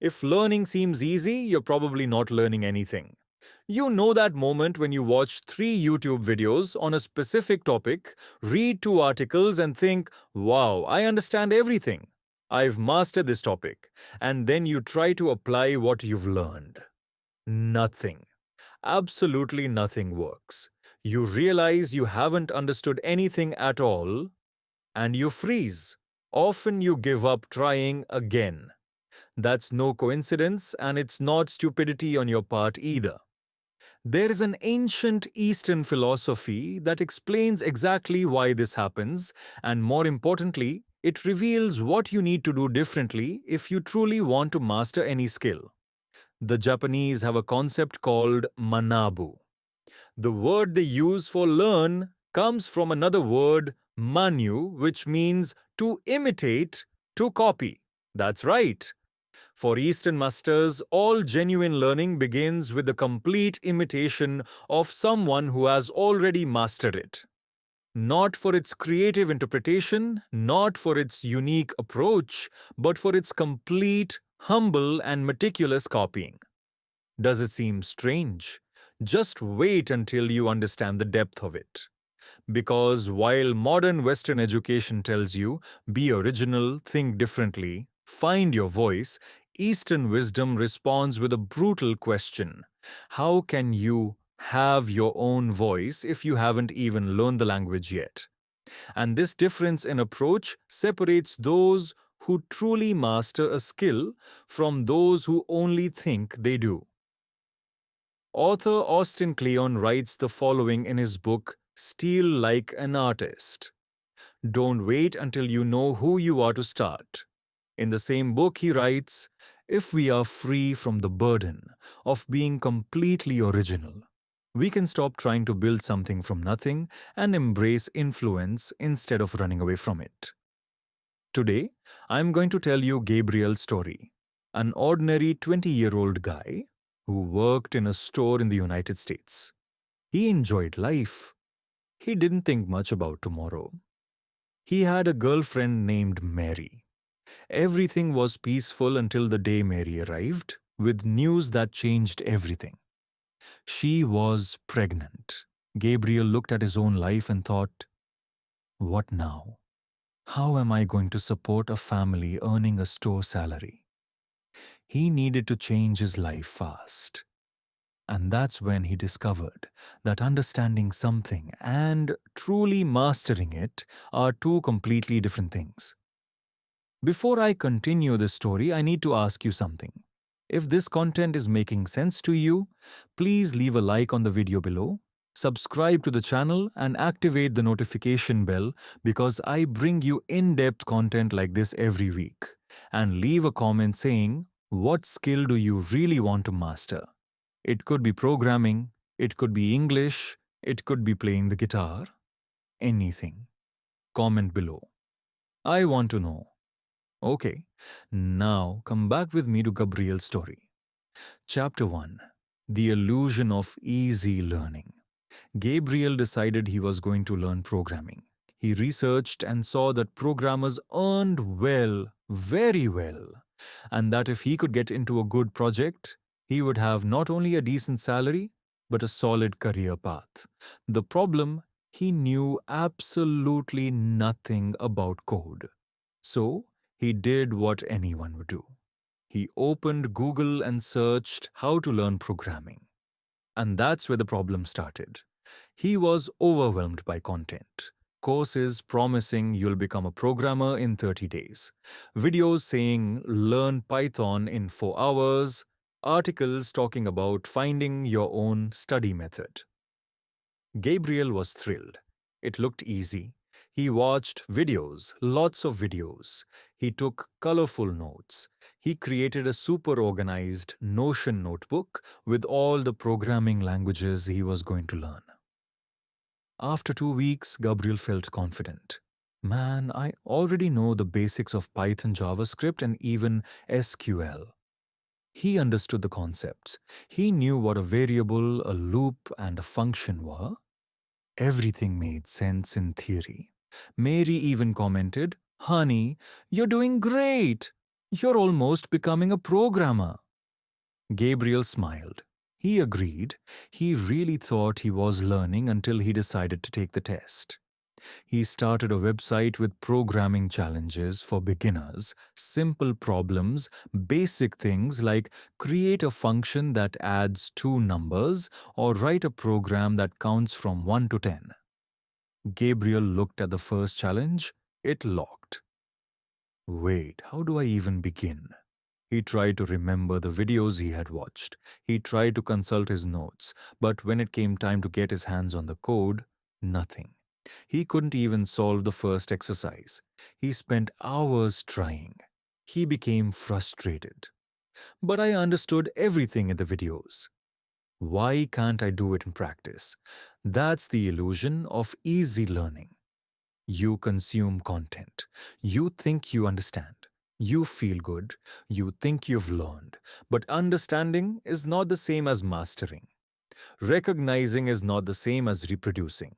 If learning seems easy, you're probably not learning anything. You know that moment when you watch 3 YouTube videos on a specific topic, read 2 articles, and think, wow, I understand everything. I've mastered this topic. And then you try to apply what you've learned. Nothing. Absolutely nothing works. You realize you haven't understood anything at all, and you freeze. Often you give up trying again. That's no coincidence, and it's not stupidity on your part either. There is an ancient Eastern philosophy that explains exactly why this happens, and more importantly, it reveals what you need to do differently if you truly want to master any skill. The Japanese have a concept called manabu. The word they use for learn comes from another word, manu, which means to imitate, to copy. That's right. For Eastern masters, all genuine learning begins with the complete imitation of someone who has already mastered it. Not for its creative interpretation, not for its unique approach, but for its complete, humble, and meticulous copying. Does it seem strange? Just wait until you understand the depth of it. Because while modern Western education tells you, be original, think differently, find your voice, Eastern wisdom responds with a brutal question. How can you have your own voice if you haven't even learned the language yet? And this difference in approach separates those who truly master a skill from those who only think they do. Author Austin Kleon writes the following in his book, Steal Like an Artist. Don't wait until you know who you are to start. In the same book, he writes, if we are free from the burden of being completely original, we can stop trying to build something from nothing and embrace influence instead of running away from it. Today, I'm going to tell you Gabriel's story, an ordinary 20-year-old guy who worked in a store in the United States. He enjoyed life. He didn't think much about tomorrow. He had a girlfriend named Mary. Everything was peaceful until the day Mary arrived, with news that changed everything. She was pregnant. Gabriel looked at his own life and thought, what now? How am I going to support a family earning a store salary? He needed to change his life fast. And that's when he discovered that understanding something and truly mastering it are two completely different things. Before I continue this story, I need to ask you something. If this content is making sense to you, please leave a like on the video below, subscribe to the channel, and activate the notification bell because I bring you in-depth content like this every week. And leave a comment saying, what skill do you really want to master? It could be programming, it could be English, it could be playing the guitar. Anything. Comment below. I want to know. Okay, now come back with me to Gabriel's story. Chapter 1. The Illusion of Easy Learning. Gabriel decided he was going to learn programming. He researched and saw that programmers earned well, very well, and that if he could get into a good project, he would have not only a decent salary, but a solid career path. The problem, he knew absolutely nothing about code. So, he did what anyone would do. He opened Google and searched how to learn programming. And that's where the problem started. He was overwhelmed by content. Courses promising you'll become a programmer in 30 days. Videos saying learn Python in 4 hours. Articles talking about finding your own study method. Gabriel was thrilled. It looked easy. He watched videos, lots of videos. He took colorful notes. He created a super organized Notion notebook with all the programming languages he was going to learn. After 2 weeks, Gabriel felt confident. Man, I already know the basics of Python, JavaScript, and even SQL. He understood the concepts. He knew what a variable, a loop, and a function were. Everything made sense in theory. Mary even commented, honey, you're doing great. You're almost becoming a programmer. Gabriel smiled. He agreed. He really thought he was learning until he decided to take the test. He started a website with programming challenges for beginners, simple problems, basic things like create a function that adds two numbers or write a program that counts from 1 to 10. Gabriel looked at the first challenge. It locked. Wait, how do I even begin? He tried to remember the videos he had watched. He tried to consult his notes, but when it came time to get his hands on the code, nothing. He couldn't even solve the first exercise. He spent hours trying. He became frustrated. But I understood everything in the videos. Why can't I do it in practice? That's the illusion of easy learning. You consume content. You think you understand. You feel good. You think you've learned. But understanding is not the same as mastering. Recognizing is not the same as reproducing.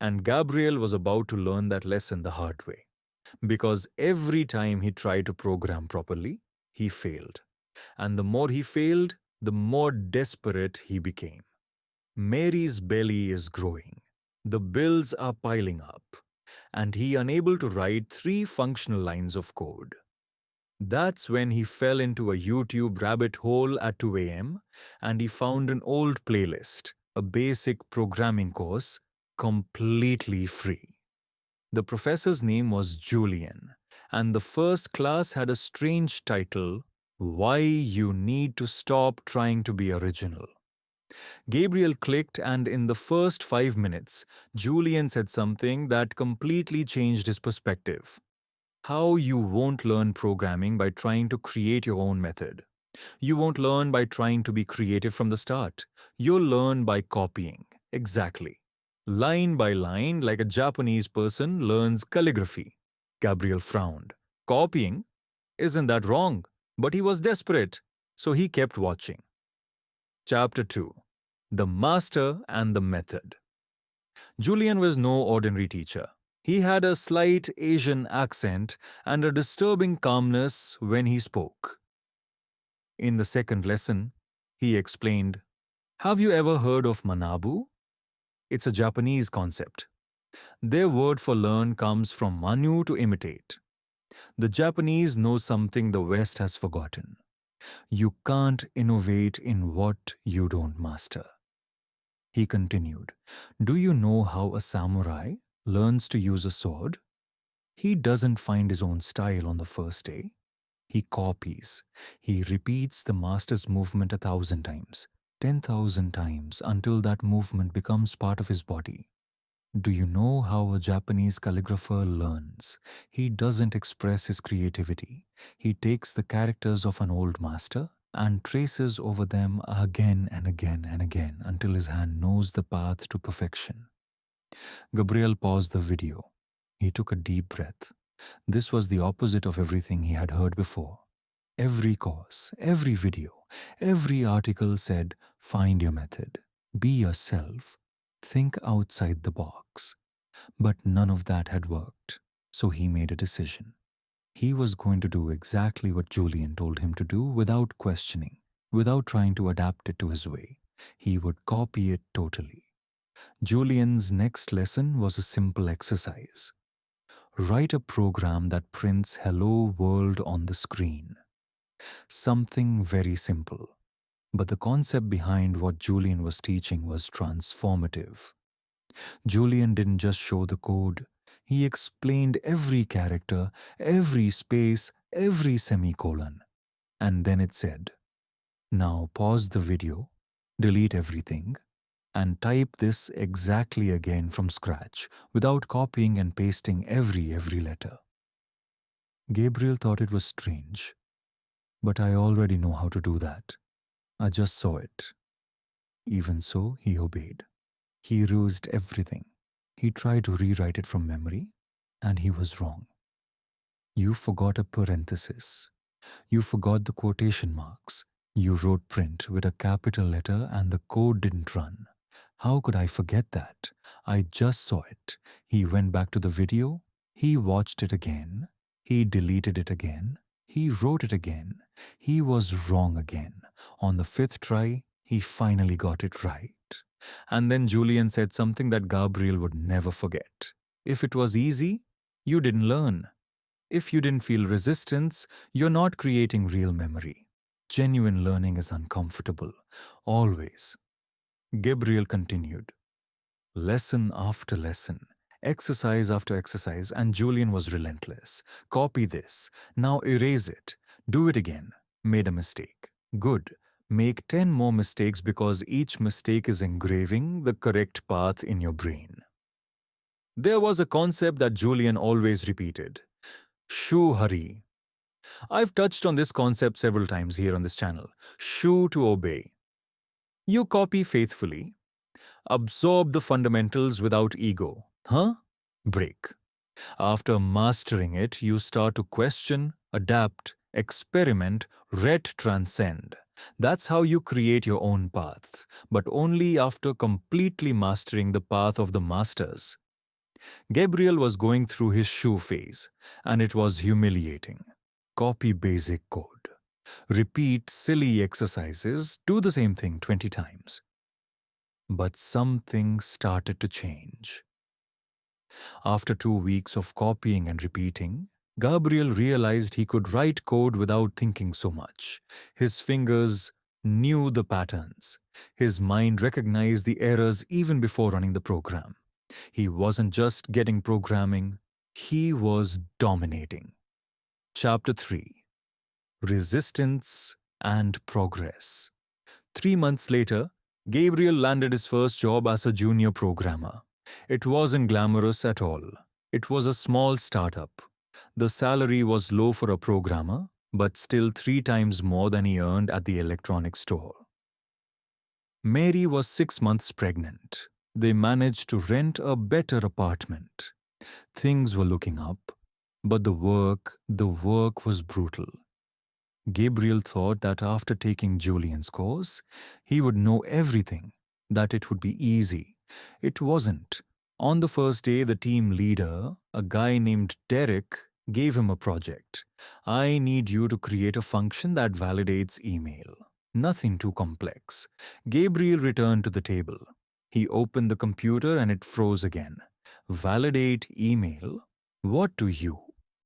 And Gabriel was about to learn that lesson the hard way. Because every time he tried to program properly, he failed. And the more he failed, the more desperate he became. Mary's belly is growing. The bills are piling up. And he unable to write 3 functional lines of code. That's when he fell into a YouTube rabbit hole at 2 a.m. and he found an old playlist, a basic programming course, completely free. The professor's name was Julian, and the first class had a strange title, Why You Need to Stop Trying to Be Original. Gabriel clicked, and in the first 5 minutes, Julian said something that completely changed his perspective. How you won't learn programming by trying to create your own method. You won't learn by trying to be creative from the start. You'll learn by copying. Exactly. Line by line, like a Japanese person learns calligraphy. Gabriel frowned. Copying? Isn't that wrong? But he was desperate, so he kept watching. Chapter 2. The Master and the Method. Julian was no ordinary teacher. He had a slight Asian accent and a disturbing calmness when he spoke. In the second lesson, he explained, Have you ever heard of Manabu? It's a Japanese concept. Their word for learn comes from manu, to imitate. The Japanese know something the West has forgotten. You can't innovate in what you don't master. He continued, Do you know how a samurai learns to use a sword? He doesn't find his own style on the first day. He copies. He repeats the master's movement 1,000 times, 10,000 times until that movement becomes part of his body. Do you know how a Japanese calligrapher learns? He doesn't express his creativity. He takes the characters of an old master and traces over them again and again and again until his hand knows the path to perfection. Gabriel paused the video. He took a deep breath. This was the opposite of everything he had heard before. Every course, every video, every article said, find your method, be yourself, think outside the box. But none of that had worked, so he made a decision. He was going to do exactly what Julian told him to do without questioning, without trying to adapt it to his way. He would copy it totally. Julian's next lesson was a simple exercise. Write a program that prints Hello World on the screen. Something very simple. But the concept behind what Julian was teaching was transformative. Julian didn't just show the code. He explained every character, every space, every semicolon. And then it said, Now pause the video, delete everything, and type this exactly again from scratch without copying and pasting every letter. Gabriel thought it was strange, but I already know how to do that. I just saw it. Even so, he obeyed. He erased everything. He tried to rewrite it from memory, and he was wrong. You forgot a parenthesis. You forgot the quotation marks. You wrote print with a capital letter and the code didn't run. How could I forget that? I just saw it. He went back to the video. He watched it again. He deleted it again. He wrote it again. He was wrong again. On the fifth try, he finally got it right. And then Julian said something that Gabriel would never forget. If it was easy, you didn't learn. If you didn't feel resistance, you're not creating real memory. Genuine learning is uncomfortable. Always. Gabriel continued. Lesson after lesson, exercise after exercise, and Julian was relentless. Copy this. Now erase it. Do it again. Made a mistake. Good. Make 10 more mistakes because each mistake is engraving the correct path in your brain. There was a concept that Julian always repeated. Shu Hari. I've touched on this concept several times here on this channel. Shu to obey. You copy faithfully. Absorb the fundamentals without ego. Huh? Break. After mastering it, you start to question, adapt, experiment, transcend. That's how you create your own path, but only after completely mastering the path of the masters. Gabriel was going through his shoe phase, and it was humiliating. Copy basic code. Repeat silly exercises, do the same thing 20 times. But something started to change. After 2 weeks of copying and repeating, Gabriel realized he could write code without thinking so much. His fingers knew the patterns. His mind recognized the errors even before running the program. He wasn't just getting programming, he was dominating. Chapter 3. Resistance and Progress. 3 months later, Gabriel landed his first job as a junior programmer. It wasn't glamorous at all. It was a small startup. The salary was low for a programmer, but still 3 times more than he earned at the electronics store. Mary was 6 months pregnant. They managed to rent a better apartment. Things were looking up, but the work was brutal. Gabriel thought that after taking Julian's course, he would know everything, that it would be easy. It wasn't. On the first day, the team leader, a guy named Derek, gave him a project. I need you to create a function that validates email. Nothing too complex. Gabriel returned to the table. He opened the computer and it froze again. Validate email? What to you?